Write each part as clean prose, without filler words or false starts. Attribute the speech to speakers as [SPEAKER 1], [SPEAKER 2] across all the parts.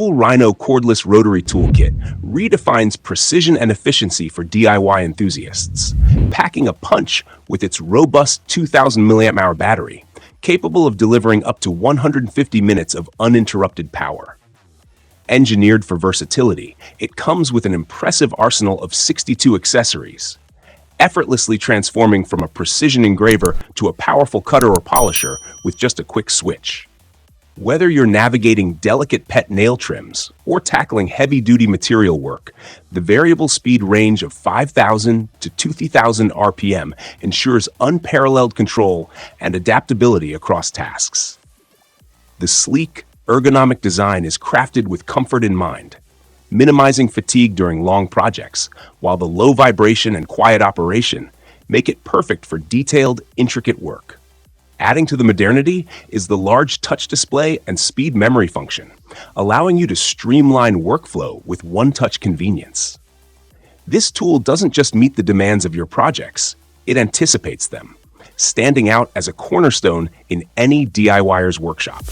[SPEAKER 1] Toolrhino cordless rotary toolkit redefines precision and efficiency for DIY enthusiasts, packing a punch with its robust 2000 mAh battery, capable of delivering up to 150 minutes of uninterrupted power. Engineered for versatility, it comes with an impressive arsenal of 62 accessories, effortlessly transforming from a precision engraver to a powerful cutter or polisher with just a quick switch. Whether you're navigating delicate pet nail trims or tackling heavy-duty material work, the variable speed range of 5,000 to 20,000 RPM ensures unparalleled control and adaptability across tasks. The sleek, ergonomic design is crafted with comfort in mind, minimizing fatigue during long projects, while the low vibration and quiet operation make it perfect for detailed, intricate work. Adding to the modernity is the large touch display and speed memory function, allowing you to streamline workflow with one-touch convenience. This tool doesn't just meet the demands of your projects, it anticipates them, standing out as a cornerstone in any DIYer's workshop.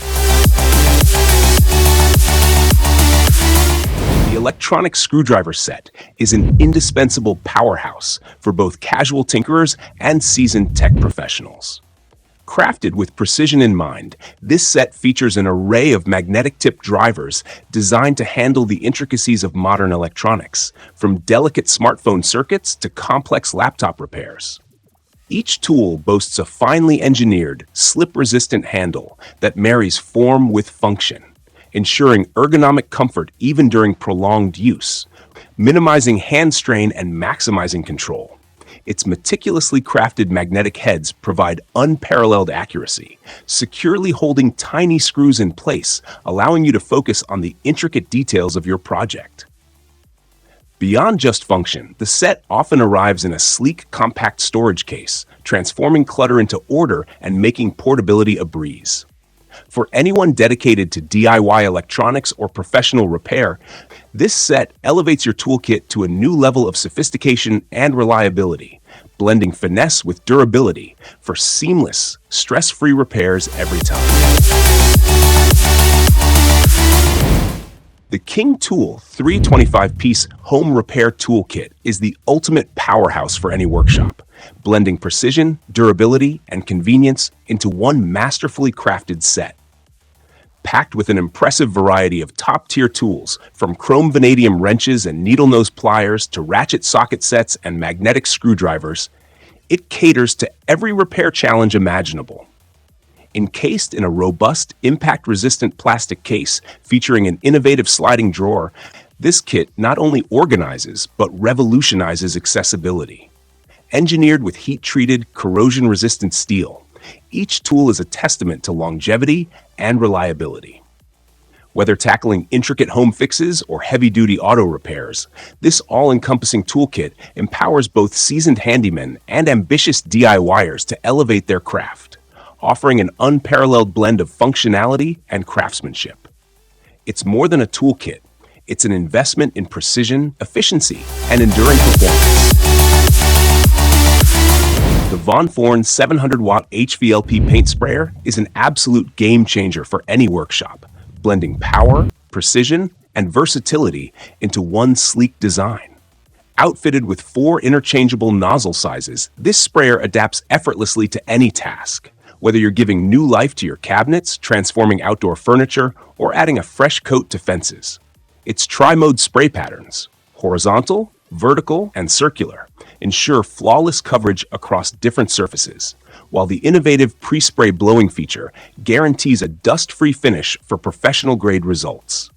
[SPEAKER 1] The electronic screwdriver set is an indispensable powerhouse for both casual tinkerers and seasoned tech professionals. Crafted with precision in mind, this set features an array of magnetic-tip drivers designed to handle the intricacies of modern electronics, from delicate smartphone circuits to complex laptop repairs. Each tool boasts a finely engineered, slip-resistant handle that marries form with function, ensuring ergonomic comfort even during prolonged use, minimizing hand strain and maximizing control. Its meticulously crafted magnetic heads provide unparalleled accuracy, securely holding tiny screws in place, allowing you to focus on the intricate details of your project. Beyond just function, the set often arrives in a sleek, compact storage case, transforming clutter into order and making portability a breeze. For anyone dedicated to DIY electronics or professional repair, this set elevates your toolkit to a new level of sophistication and reliability, blending finesse with durability for seamless, stress-free repairs every time. The KingTool 325-piece home repair toolkit is the ultimate powerhouse for any workshop, blending precision, durability, and convenience into one masterfully crafted set. Packed with an impressive variety of top-tier tools, from chrome vanadium wrenches and needle-nose pliers to ratchet socket sets and magnetic screwdrivers, it caters to every repair challenge imaginable. Encased in a robust, impact-resistant plastic case featuring an innovative sliding drawer, this kit not only organizes but revolutionizes accessibility. Engineered with heat-treated, corrosion-resistant steel, each tool is a testament to longevity and reliability. Whether tackling intricate home fixes or heavy-duty auto repairs, this all-encompassing toolkit empowers both seasoned handymen and ambitious DIYers to elevate their craft, offering an unparalleled blend of functionality and craftsmanship. It's more than a toolkit. It's an investment in precision, efficiency, and enduring performance. The VONFORN 700-watt HVLP paint sprayer is an absolute game-changer for any workshop, blending power, precision, and versatility into one sleek design. Outfitted with 4 interchangeable nozzle sizes, this sprayer adapts effortlessly to any task. Whether you're giving new life to your cabinets, transforming outdoor furniture, or adding a fresh coat to fences. Its tri-mode spray patterns, horizontal, vertical, and circular, ensure flawless coverage across different surfaces, while the innovative pre-spray blowing feature guarantees a dust-free finish for professional-grade results.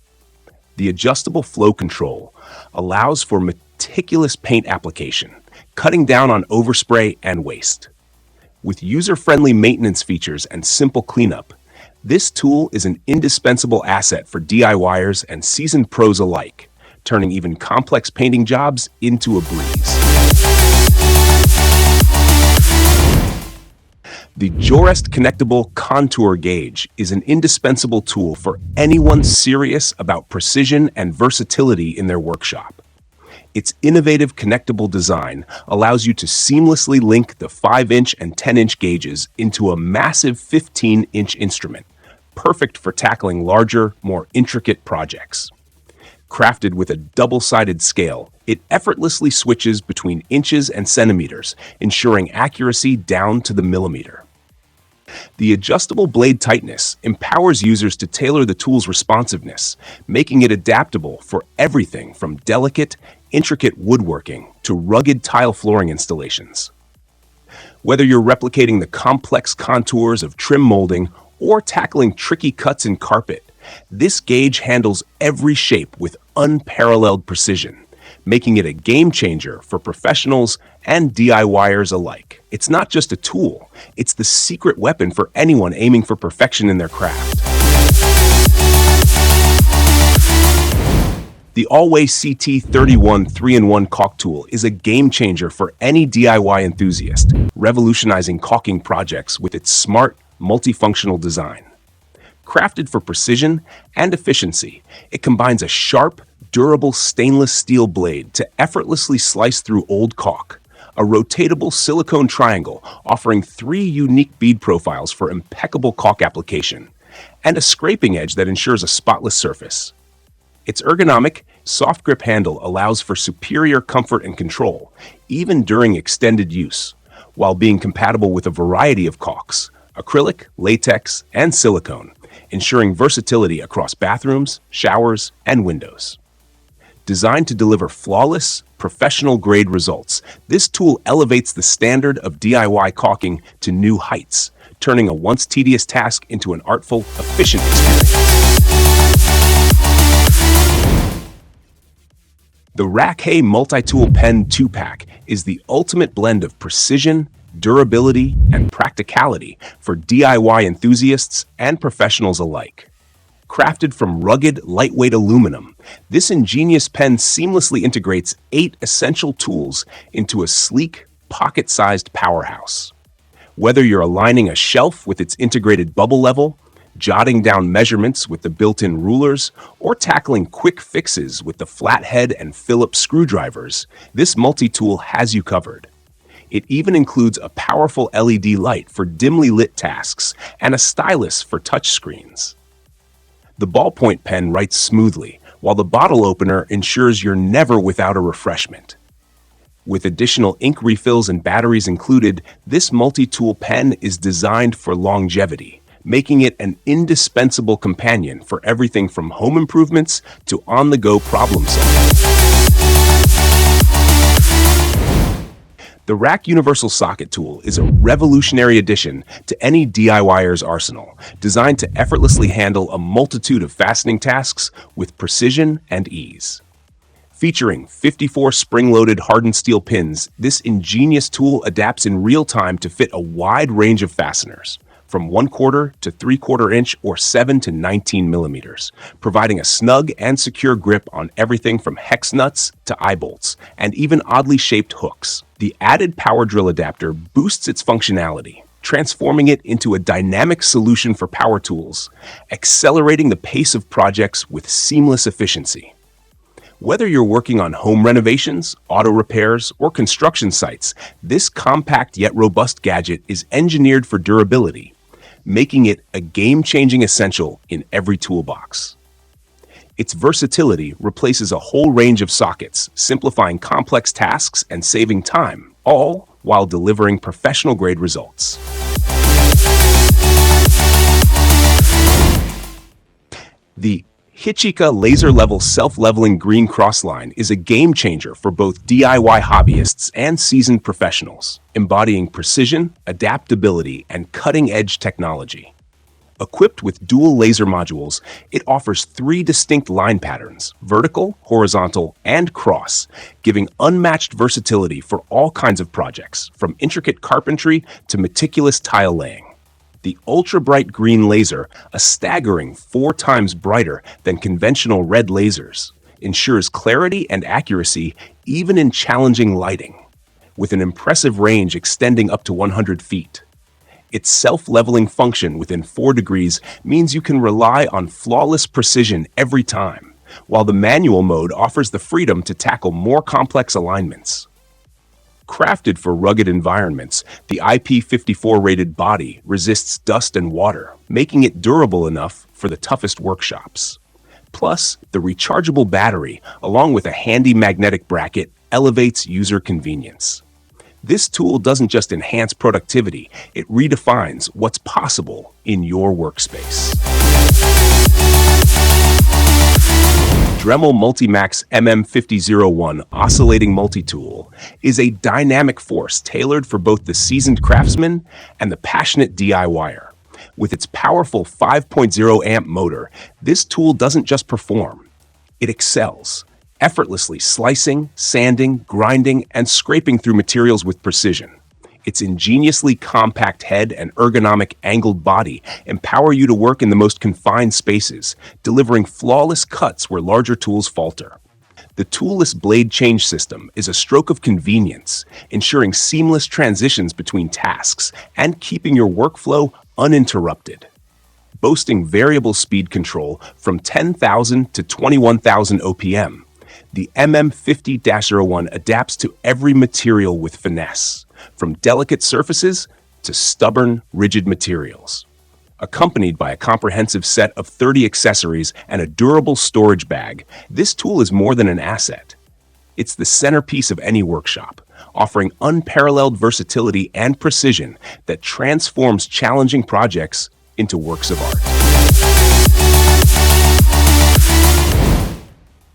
[SPEAKER 1] The adjustable flow control allows for meticulous paint application, cutting down on overspray and waste. With user-friendly maintenance features and simple cleanup, this tool is an indispensable asset for DIYers and seasoned pros alike, turning even complex painting jobs into a breeze. The JOREST Connectable Contour Gauge is an indispensable tool for anyone serious about precision and versatility in their workshop. Its innovative connectable design allows you to seamlessly link the 5-inch and 10-inch gauges into a massive 15-inch instrument, perfect for tackling larger, more intricate projects. Crafted with a double-sided scale, it effortlessly switches between inches and centimeters, ensuring accuracy down to the millimeter. The adjustable blade tightness empowers users to tailor the tool's responsiveness, making it adaptable for everything from delicate, intricate woodworking to rugged tile flooring installations. Whether you're replicating the complex contours of trim molding or tackling tricky cuts in carpet, this gauge handles every shape with unparalleled precision, making it a game changer for professionals and DIYers alike. It's not just a tool, it's the secret weapon for anyone aiming for perfection in their craft. The ALLWAY CT31 3-in-1 caulk tool is a game changer for any DIY enthusiast, revolutionizing caulking projects with its smart, multifunctional design. Crafted for precision and efficiency, it combines a sharp, durable stainless steel blade to effortlessly slice through old caulk, a rotatable silicone triangle offering 3 unique bead profiles for impeccable caulk application, and a scraping edge that ensures a spotless surface. Its ergonomic, soft grip handle allows for superior comfort and control, even during extended use, while being compatible with a variety of caulks, acrylic, latex, and silicone, ensuring versatility across bathrooms, showers, and windows. Designed to deliver flawless, professional-grade results, this tool elevates the standard of DIY caulking to new heights, turning a once tedious task into an artful, efficient experience. The Rotary Multi-Tool Pen 2-Pack is the ultimate blend of precision, durability, and practicality for DIY enthusiasts and professionals alike. Crafted from rugged, lightweight aluminum, this ingenious pen seamlessly integrates 8 essential tools into a sleek, pocket-sized powerhouse. Whether you're aligning a shelf with its integrated bubble level, jotting down measurements with the built-in rulers, or tackling quick fixes with the flathead and Phillips screwdrivers, this multi-tool has you covered. It even includes a powerful LED light for dimly lit tasks and a stylus for touchscreens. The ballpoint pen writes smoothly, while the bottle opener ensures you're never without a refreshment. With additional ink refills and batteries included, this multi-tool pen is designed for longevity, making it an indispensable companion for everything from home improvements to on-the-go problem solving. The Rack Universal Socket Tool is a revolutionary addition to any DIYer's arsenal, designed to effortlessly handle a multitude of fastening tasks with precision and ease. Featuring 54 spring-loaded hardened steel pins, this ingenious tool adapts in real time to fit a wide range of fasteners, from 1/4 to 3/4 inch or 7 to 19 millimeters, providing a snug and secure grip on everything from hex nuts to eye bolts, and even oddly shaped hooks. The added power drill adapter boosts its functionality, transforming it into a dynamic solution for power tools, accelerating the pace of projects with seamless efficiency. Whether you're working on home renovations, auto repairs, or construction sites, this compact yet robust gadget is engineered for durability, making it a game-changing essential in every toolbox. Its versatility replaces a whole range of sockets, simplifying complex tasks and saving time, all while delivering professional-grade results. The Hichika laser-level self-leveling green crossline is a game-changer for both DIY hobbyists and seasoned professionals, embodying precision, adaptability, and cutting-edge technology. Equipped with dual laser modules, it offers 3 distinct line patterns: vertical, horizontal, and cross, giving unmatched versatility for all kinds of projects, from intricate carpentry to meticulous tile laying. The ultra-bright green laser, a staggering 4 times brighter than conventional red lasers, ensures clarity and accuracy even in challenging lighting, with an impressive range extending up to 100 feet. Its self-leveling function within 4 degrees means you can rely on flawless precision every time, while the manual mode offers the freedom to tackle more complex alignments. Crafted for rugged environments, the IP54 rated body resists dust and water, making it durable enough for the toughest workshops. Plus, the rechargeable battery, along with a handy magnetic bracket, elevates user convenience. This tool doesn't just enhance productivity, it redefines what's possible in your workspace. Dremel Multimax MM5001 Oscillating Multi-Tool is a dynamic force tailored for both the seasoned craftsman and the passionate DIYer. With its powerful 5.0 amp motor, this tool doesn't just perform, it excels, effortlessly slicing, sanding, grinding, and scraping through materials with precision. Its ingeniously compact head and ergonomic angled body empower you to work in the most confined spaces, delivering flawless cuts where larger tools falter. The toolless blade change system is a stroke of convenience, ensuring seamless transitions between tasks and keeping your workflow uninterrupted. Boasting variable speed control from 10,000 to 21,000 OPM, the MM50-01 adapts to every material with finesse, from delicate surfaces to stubborn, rigid materials. Accompanied by a comprehensive set of 30 accessories and a durable storage bag, this tool is more than an asset. It's the centerpiece of any workshop, offering unparalleled versatility and precision that transforms challenging projects into works of art.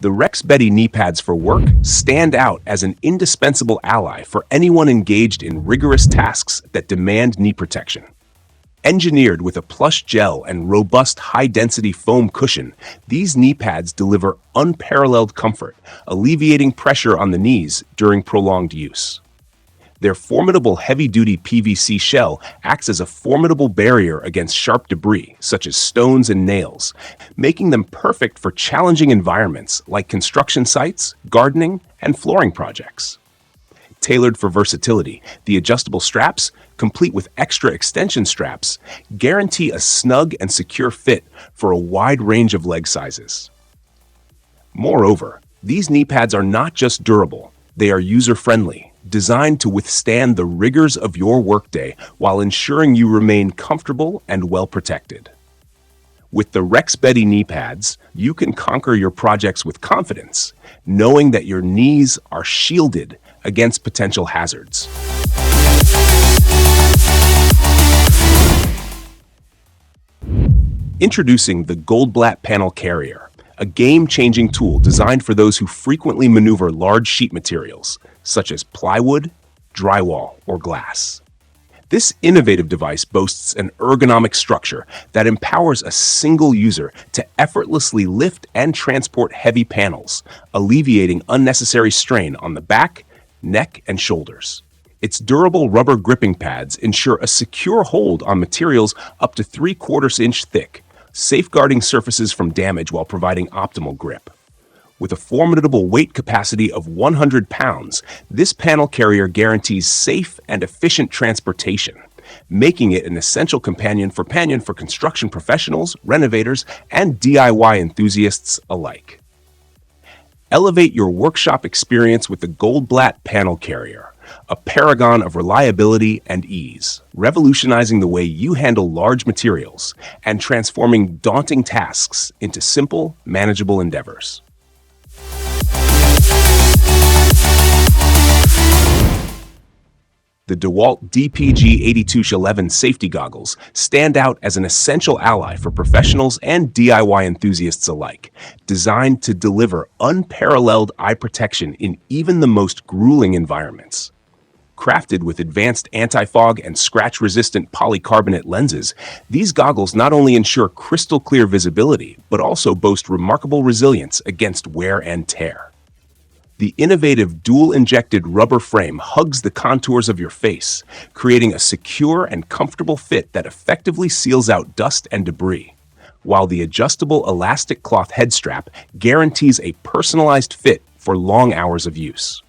[SPEAKER 1] The Rex Betty knee pads for work stand out as an indispensable ally for anyone engaged in rigorous tasks that demand knee protection. Engineered with a plush gel and robust high-density foam cushion, these knee pads deliver unparalleled comfort, alleviating pressure on the knees during prolonged use. Their formidable heavy-duty PVC shell acts as a formidable barrier against sharp debris, such as stones and nails, making them perfect for challenging environments like construction sites, gardening, and flooring projects. Tailored for versatility, the adjustable straps, complete with extra extension straps, guarantee a snug and secure fit for a wide range of leg sizes. Moreover, these knee pads are not just durable, they are user-friendly, designed to withstand the rigors of your workday while ensuring you remain comfortable and well protected. With the Rex Betty knee pads, you can conquer your projects with confidence, knowing that your knees are shielded against potential hazards. Introducing the Goldblatt Panel Carrier, a game-changing tool designed for those who frequently maneuver large sheet materials, such as plywood, drywall, or glass. This innovative device boasts an ergonomic structure that empowers a single user to effortlessly lift and transport heavy panels, alleviating unnecessary strain on the back, neck, and shoulders. Its durable rubber gripping pads ensure a secure hold on materials up to 3/4 inch thick, safeguarding surfaces from damage while providing optimal grip. With a formidable weight capacity of 100 pounds, this panel carrier guarantees safe and efficient transportation, making it an essential companion for construction professionals, renovators, and DIY enthusiasts alike. Elevate your workshop experience with the Goldblatt Panel Carrier, a paragon of reliability and ease, revolutionizing the way you handle large materials and transforming daunting tasks into simple, manageable endeavors. The DeWalt DPG-8211 safety goggles stand out as an essential ally for professionals and DIY enthusiasts alike, designed to deliver unparalleled eye protection in even the most grueling environments. Crafted with advanced anti-fog and scratch-resistant polycarbonate lenses, these goggles not only ensure crystal-clear visibility, but also boast remarkable resilience against wear and tear. The innovative dual-injected rubber frame hugs the contours of your face, creating a secure and comfortable fit that effectively seals out dust and debris, while the adjustable elastic cloth head strap guarantees a personalized fit for long hours of use.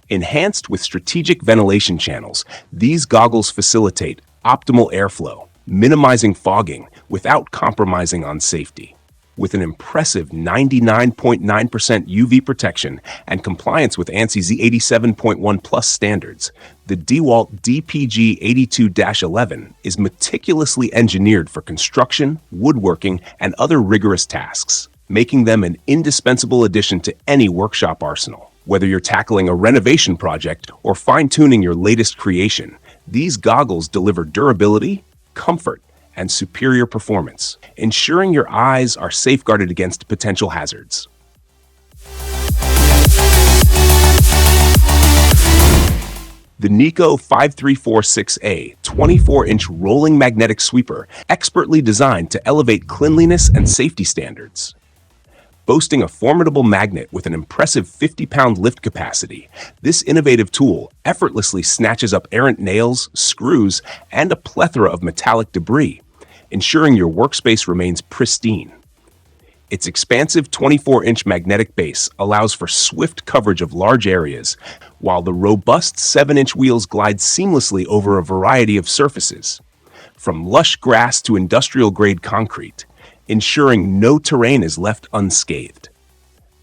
[SPEAKER 1] Enhanced with strategic ventilation channels, these goggles facilitate optimal airflow, minimizing fogging without compromising on safety. With an impressive 99.9% UV protection and compliance with ANSI Z87.1 Plus standards, the DeWalt DPG82-11 is meticulously engineered for construction, woodworking, and other rigorous tasks, making them an indispensable addition to any workshop arsenal. Whether you're tackling a renovation project or fine-tuning your latest creation, these goggles deliver durability, comfort, and superior performance, ensuring your eyes are safeguarded against potential hazards. The Nico 5346A 24-inch rolling magnetic sweeper, expertly designed to elevate cleanliness and safety standards. Boasting a formidable magnet with an impressive 50-pound lift capacity, this innovative tool effortlessly snatches up errant nails, screws, and a plethora of metallic debris, ensuring your workspace remains pristine. Its expansive 24-inch magnetic base allows for swift coverage of large areas, while the robust 7-inch wheels glide seamlessly over a variety of surfaces, from lush grass to industrial-grade concrete, ensuring no terrain is left unscathed.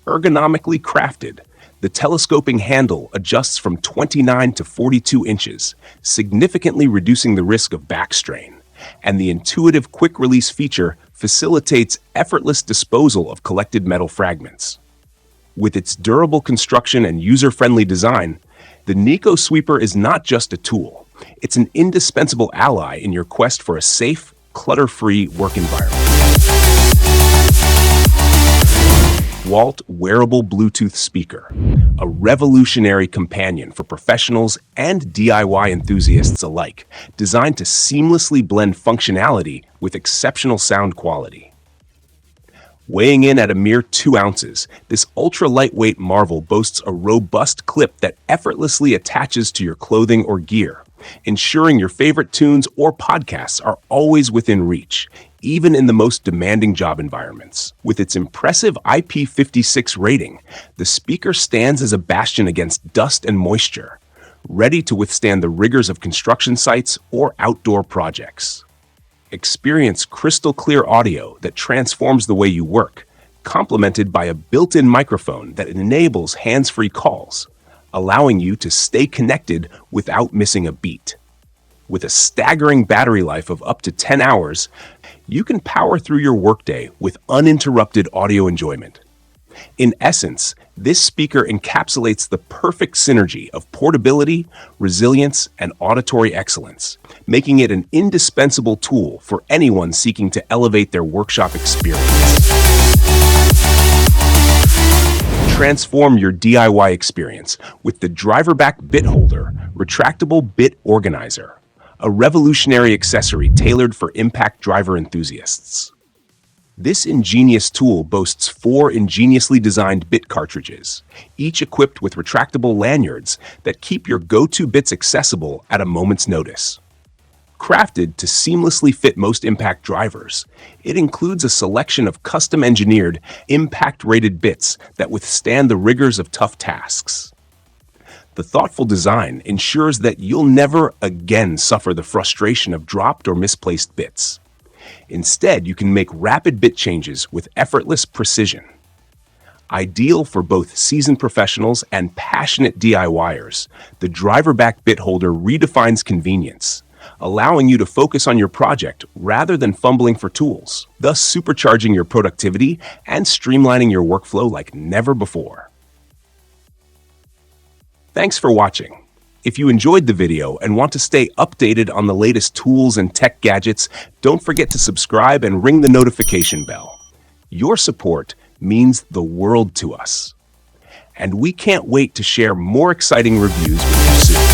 [SPEAKER 1] Ergonomically crafted, the telescoping handle adjusts from 29 to 42 inches, significantly reducing the risk of back strain, and the intuitive quick-release feature facilitates effortless disposal of collected metal fragments. With its durable construction and user-friendly design, the Nico Sweeper is not just a tool, it's an indispensable ally in your quest for a safe, clutter-free work environment. DeWalt Wearable Bluetooth Speaker, a revolutionary companion for professionals and DIY enthusiasts alike, designed to seamlessly blend functionality with exceptional sound quality. Weighing in at a mere 2 ounces, this ultra-lightweight marvel boasts a robust clip that effortlessly attaches to your clothing or gear, ensuring your favorite tunes or podcasts are always within reach, even in the most demanding job environments. With its impressive IP56 rating, the speaker stands as a bastion against dust and moisture, ready to withstand the rigors of construction sites or outdoor projects. Experience crystal-clear audio that transforms the way you work, complemented by a built-in microphone that enables hands-free calls, allowing you to stay connected without missing a beat. With a staggering battery life of up to 10 hours, you can power through your workday with uninterrupted audio enjoyment. In essence, this speaker encapsulates the perfect synergy of portability, resilience, and auditory excellence, making it an indispensable tool for anyone seeking to elevate their workshop experience. Transform your DIY experience with the Driverback Bit Holder Retractable Bit Organizer, a revolutionary accessory tailored for impact driver enthusiasts. This ingenious tool boasts 4 ingeniously designed bit cartridges, each equipped with retractable lanyards that keep your go-to bits accessible at a moment's notice. Crafted to seamlessly fit most impact drivers, it includes a selection of custom-engineered, impact-rated bits that withstand the rigors of tough tasks. The thoughtful design ensures that you'll never again suffer the frustration of dropped or misplaced bits. Instead, you can make rapid bit changes with effortless precision. Ideal for both seasoned professionals and passionate DIYers, the Driverback Bit Holder redefines convenience, allowing you to focus on your project rather than fumbling for tools, thus supercharging your productivity and streamlining your workflow like never before. Thanks for watching. If you enjoyed the video and want to stay updated on the latest tools and tech gadgets, don't forget to subscribe and ring the notification bell. Your support means the world to us. And we can't wait to share more exciting reviews with you soon.